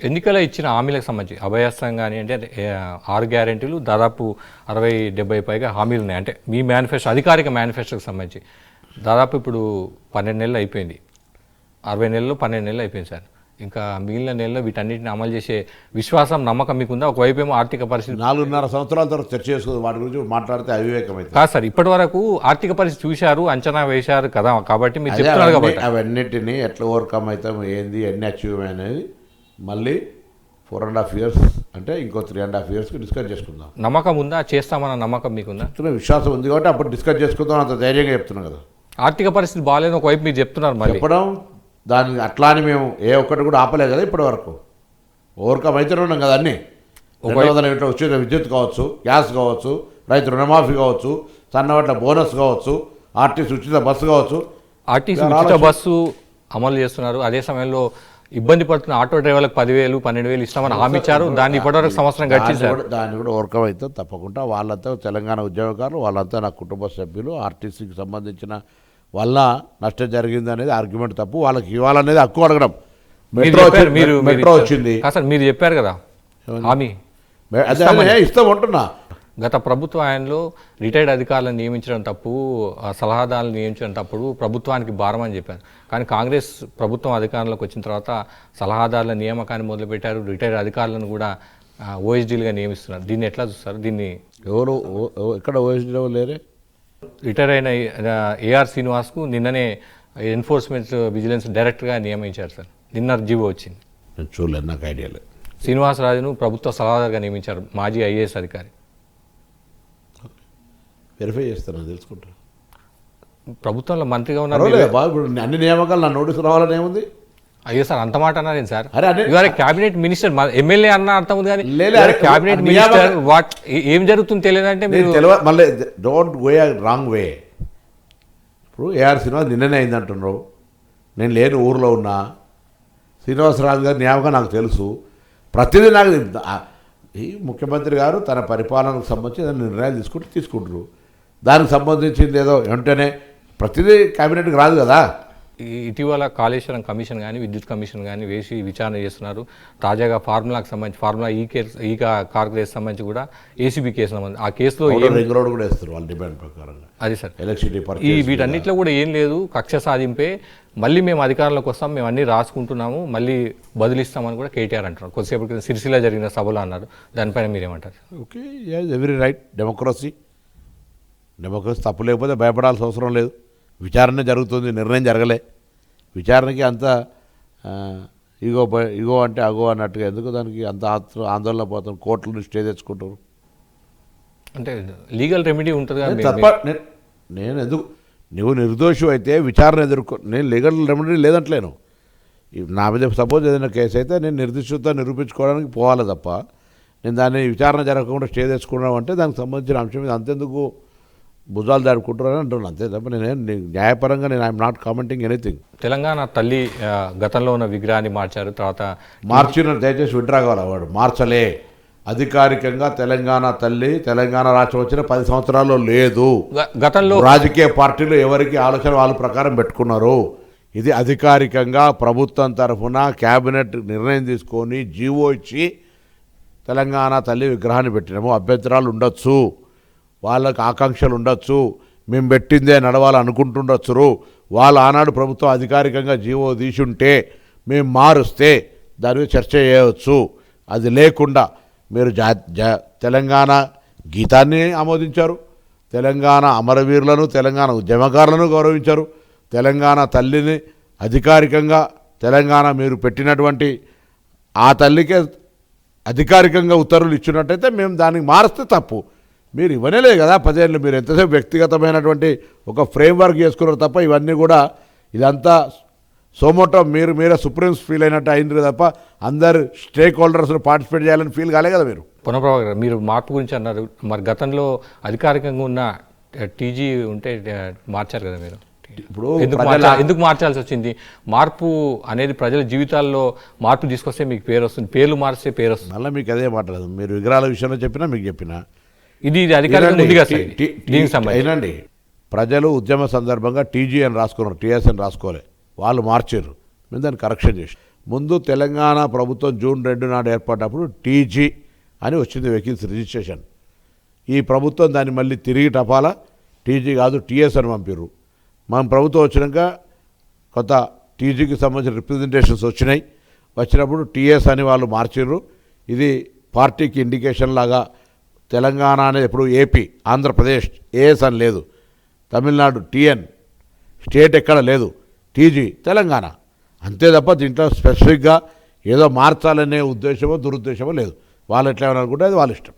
ఎన్నికల ఇచ్చిన హామీలకు సంబంధించి అభయస్థం కానీ అంటే 6 గ్యారెంటీలు దాదాపు 60-70 పైగా హామీలు ఉన్నాయి. అంటే మీ మేనిఫెస్టో అధికారిక మేనిఫెస్టోకి సంబంధించి దాదాపు ఇప్పుడు 12 నెలలు అయిపోయింది. 60 నెలలు 12 నెలలు అయిపోయింది సార్. ఇంకా మిగిలిన నెలలో వీటన్నిటిని అమలు చేసే విశ్వాసం నమ్మకం మీకుందా? ఒకవైపు ఏమో ఆర్థిక పరిస్థితి 4.5 సంవత్సరాల తర్వాత చర్చ చేసుకుని వాటి గురించి మాట్లాడితే అవివేకమైంది కాదు సార్. ఇప్పటి వరకు ఆర్థిక పరిస్థితి చూశారు, అంచనా వేశారు కదా, కాబట్టి మీరు చెప్తున్నారు కాబట్టి అవన్నిటిని ఎట్లా ఓవర్కమ్ అవుతాం, ఏంది ఎన్ని అచీవ్ అనేది మళ్ళీ 4.5 years అంటే ఇంకో 3.5 yearsకి డిస్కస్ చేసుకుందాం. నమ్మకం ఉందా? చేస్తామన్న నమ్మకం మీకుందా? విశ్వాసం ఉంది కాబట్టి అప్పుడు డిస్కస్ చేసుకుందాం. అంత ధైర్యంగా చెప్తున్నాం కదా. ఆర్థిక పరిస్థితి బాగాలేదు ఒకవైపు మీరు చెప్తున్నారు, మరి చెప్పడం దానికి అట్లా అని మేము ఏ ఒక్కటి కూడా ఆపలేదు కదా ఇప్పటి వరకు. ఓవర్కమ్ అయితేనే ఉన్నాం కదా అన్నీ. 200 ఉచిత విద్యుత్ కావచ్చు, గ్యాస్ కావచ్చు, రైతు రుణమాఫీ కావచ్చు, సన్నవాట్ల బోనస్ కావచ్చు, ఆర్టీసీ ఉచిత బస్సు కావచ్చు. ఆర్టీసీ ఉచిత బస్సు అమలు చేస్తున్నారు. అదే సమయంలో ఇబ్బంది పడుతున్న ఆటో డ్రైవర్లకు 10,000 12,000 ఇస్తామని హామీ ఇచ్చారు. దాన్ని ఇప్పటివరకు సంవత్సరం గడిచింది. దాన్ని కూడా ఓవర్కమ్ అయితే తప్పకుండా వాళ్ళంతా తెలంగాణ ఉద్యోగకారులు, వాళ్ళంతా నా కుటుంబ సభ్యులు. ఆర్టీసీకి సంబంధించిన వల్ల నష్టం జరిగింది అనేది ఆర్గ్యుమెంట్ తప్పు. వాళ్ళకి ఇవ్వాలనేది హక్కు అడగడం. మెట్రో వచ్చింది సార్, మీరు చెప్పారు కదా హామీ, అదే ఇస్తాం అంటున్నా. గత ప్రభుత్వ ఆయనలో రిటైర్డ్ అధికారులను నియమించడం తప్పు, సలహాదారులను నియమించడం తప్పుడు, ప్రభుత్వానికి భారం అని చెప్పారు. కానీ కాంగ్రెస్ ప్రభుత్వం అధికారంలోకి వచ్చిన తర్వాత సలహాదారుల నియామకాన్ని మొదలుపెట్టారు. రిటైర్డ్ అధికారులను కూడా ఓఎస్డీలుగా నియమిస్తున్నారు. దీన్ని ఎట్లా చూస్తారు? దీన్ని ఎవరు ఎక్కడ ఓఎస్డీలో లేరే? రిటైర్ అయిన ఏఆర్ శ్రీనివాస్కు నిన్ననే ఎన్ఫోర్స్మెంట్ విజిలెన్స్ డైరెక్టర్గా నియమించారు సార్. నిన్న జీవో వచ్చింది. నేను చూడలేదు, నాకు ఐడియా లేదు. శ్రీనివాసరాజును ప్రభుత్వ సలహాదారుగా నియమించారు, మాజీ ఐఏఎస్ అధికారి. వెరిఫై చేస్తాను, తెలుసుకుంటా. ప్రభుత్వంలో మంత్రిగా ఉన్నారు బాబు. అన్ని నియామకాలు నా నోటీసు రావాలని ఏముంది? అయ్యో సార్, అంత మాట అన్నారేం సార్? ఇవాళ క్యాబినెట్ మినిస్టర్, ఎమ్మెల్యే అన్న అర్థం ఉంది కానీ క్యాబినెట్ మినిస్టర్ ఏం జరుగుతుంది తెలియదంటే మళ్ళీ డోంట్ గో రాంగ్ వే. ఇప్పుడు ఏఆర్ శ్రీనివాస్ నిన్ననే అయింది అంటున్నారు. నేను లేని ఊర్లో ఉన్నా. శ్రీనివాసరాజు గారి నియామకం నాకు తెలుసు. ప్రతిదీ నాకు ఈ ముఖ్యమంత్రి గారు తన పరిపాలనకు సంబంధించి ఏదైనా నిర్ణయాలు తీసుకుంటారు. దానికి సంబంధించింది ఏదో వెంటనే ప్రతిదీ క్యాబినెట్కి రాదు కదా. ఇటీవల కాళేశ్వరం కమిషన్ కానీ విద్యుత్ కమిషన్ కానీ వేసి విచారణ చేస్తున్నారు. తాజాగా ఫార్ములాకి సంబంధించి ఫార్ములా ఈ కార్ కేసు సంబంధించి కూడా ఏసీబీ కేసు సంబంధించి ఆ కేసులో రింగ్ రోడ్ కూడా వేస్తారు వాళ్ళ డిమాండ్ ప్రకారంగా. అది సార్, ఎలక్ట్రిసిటీ వీటన్నిటిలో కూడా ఏం లేదు, కక్ష సాధింపే. మళ్ళీ మేము అధికారంలోకి వస్తాం, మేము అన్నీ రాసుకుంటున్నాము, మళ్ళీ బదిలిస్తామని కూడా కేటీఆర్ అంటున్నారు. కొద్దిసేపటి క్రితం సిరిసిల్ల జరిగిన సభలో అన్నారు. దానిపైన మీరేమంటారు? Okay, every right. డెమోక్రసీ తప్పు లేకపోతే భయపడాల్సిన అవసరం లేదు. విచారణ జరుగుతుంది, నిర్ణయం జరగలే. విచారణకి అంత ఇగో అంటే అగో అన్నట్టుగా ఎందుకు దానికి అంత ఆందోళన పోతాం? కోర్టులను స్టే తెచ్చుకుంటారు అంటే లీగల్ రెమెడీ ఉంటుంది. నేను ఎందుకు, నువ్వు నిర్దోషి అయితే విచారణ ఎదుర్కో. నేను లీగల్ రెమెడీ లేదంటలేను. నా మీద సపోజ్ ఏదైనా కేసు అయితే నేను నిర్దిష్టత నిరూపించుకోవడానికి పోవాలి తప్ప నేను దాన్ని విచారణ జరగకుండా స్టే తెచ్చుకున్నాం అంటే దానికి సంబంధించిన అంశం మీద అంతెందుకు భుజాలు దాడుకుంటారని అంటున్నాను. అంతే తప్ప నేను న్యాయపరంగా I'm not commenting anything. Telangana తల్లి గతంలో ఉన్న విగ్రహాన్ని మార్చారు, తర్వాత మార్చిన దయచేసి విడ్రా కావాలి. వాడు మార్చలే. అధికారికంగా తెలంగాణ తల్లి తెలంగాణ రాష్ట్రం వచ్చిన 10 సంవత్సరాల్లో లేదు. గతంలో రాజకీయ పార్టీలు ఎవరికి ఆలోచన వాళ్ళ ప్రకారం పెట్టుకున్నారు. ఇది అధికారికంగా ప్రభుత్వం తరఫున క్యాబినెట్ నిర్ణయం తీసుకొని జీవో ఇచ్చి తెలంగాణ తల్లి విగ్రహాన్ని పెట్టినాము. అభ్యంతరాలు ఉండొచ్చు, వాళ్ళకి ఆకాంక్షలు ఉండొచ్చు, మేము పెట్టిందే నడవాలనుకుంటుండొచ్చు. వాళ్ళు ఆనాడు ప్రభుత్వం అధికారికంగా జీవో తీసుంటే మేము మారుస్తే దాని మీద చర్చ చేయవచ్చు. అది లేకుండా మీరు తెలంగాణ గీతాన్ని ఆమోదించారు, తెలంగాణ అమరవీరులను తెలంగాణ ఉద్యమకారులను గౌరవించారు, తెలంగాణ తల్లిని అధికారికంగా తెలంగాణ మీరు పెట్టినటువంటి ఆ తల్లికే అధికారికంగా ఉత్తర్వులు ఇచ్చినట్టయితే మేము దానికి మారుస్తే తప్పు. మీరు ఇవ్వనేలే కదా 10 ఏళ్ళు. మీరు ఎంతసేపు వ్యక్తిగతమైనటువంటి ఒక ఫ్రేమ్వర్క్ చేసుకున్నారు తప్ప ఇవన్నీ కూడా ఇదంతా సోమోటో మీరే సుప్రీంస్ ఫీల్ అయినట్టు అయింది తప్ప అందరు స్టేక్ హోల్డర్స్ను పార్టిసిపేట్ చేయాలని ఫీల్ కాలే కదా మీరు. పునఃప్రభా గారు, మీరు మార్పు గురించి అన్నారు. మరి గతంలో అధికారికంగా ఉన్న టీజీ ఉంటే మార్చారు కదా మీరు. ఇప్పుడు ఎందుకు మార్చాల్సి వచ్చింది? మార్పు అనేది ప్రజల జీవితాల్లో మార్పు తీసుకొస్తే మీకు పేరు వస్తుంది, పేర్లు మార్చే పేరు వస్తుంది. మళ్ళీ మీకు అదే మాట్లాడదు. మీరు విగ్రహాల విషయంలో చెప్పినా మీకు చెప్పినా ఇది అయినండి. ప్రజలు ఉద్యమ సందర్భంగా టీజీ అని రాసుకున్నారు, టీఎస్ అని రాసుకోలే. వాళ్ళు మార్చారు, మేము దాన్ని కరెక్షన్ చేసి ముందు తెలంగాణ ప్రభుత్వం జూన్ 2 నాడు ఏర్పడినప్పుడు టీజీ అని వచ్చింది వెహికల్స్ రిజిస్ట్రేషన్. ఈ ప్రభుత్వం దాన్ని మళ్ళీ తిరిగి టపాలా టీజీ కాదు టీఎస్ అని పంపిర్రు. మన ప్రభుత్వం వచ్చినాక కొత్త టీజీకి సంబంధించిన రిప్రజెంటేషన్స్ వచ్చినప్పుడు టీఎస్ అని వాళ్ళు మార్చిర్రు. ఇది పార్టీకి ఇండికేషన్ లాగా తెలంగాణ అనేది ఎప్పుడు ఏపీ, ఆంధ్రప్రదేశ్ ఏఎస్ అని లేదు, తమిళనాడు టీఎన్, స్టేట్ ఎక్కడ లేదు, టీజీ తెలంగాణ అంతే తప్ప దీంట్లో స్పెసిఫిక్గా ఏదో మార్చాలనే ఉద్దేశమో దురుద్దేశమో లేదు. వాళ్ళు ఎట్లా అనుకుంటే అది వాళ్ళ ఇష్టం.